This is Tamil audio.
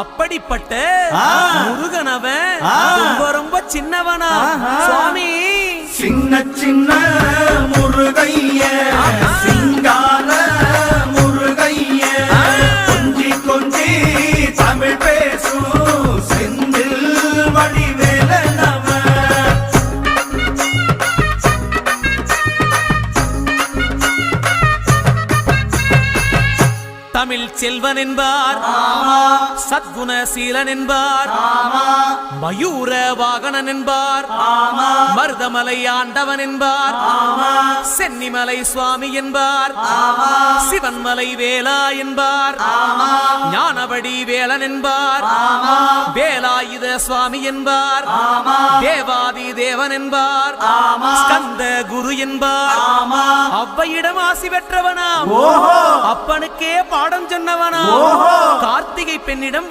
அப்படிப்பட்ட முருகனவன் ரொம்ப ரொம்ப சின்னவனா சுவாமி. சின்ன சின்ன முருகைய சிங்கார முருகைய கொஞ்சி கொஞ்சி தமிழ் பேசும் செந்தில் வடிவேலனவன். தமிழ் செல்வன் என்பார், சத்குணசீலன் என்பார், மயூர வாகனன் என்பார், மருதமலை ஆண்டவன் என்பார், சென்னிமலை சுவாமி என்பார், சிவன்மலை வேலா என்பார், ஞானவடி வேலன் என்பார், வேலாயுத சுவாமி என்பார், தேவாதி தேவன் என்பார், ஸ்கந்த குரு என்பார், அவ்வையிடம் ஆசி பெற்றவனாம், அப்பனுக்கே பாடம் சொன்னவனா, கார்த்திகை பெண்ணிடம்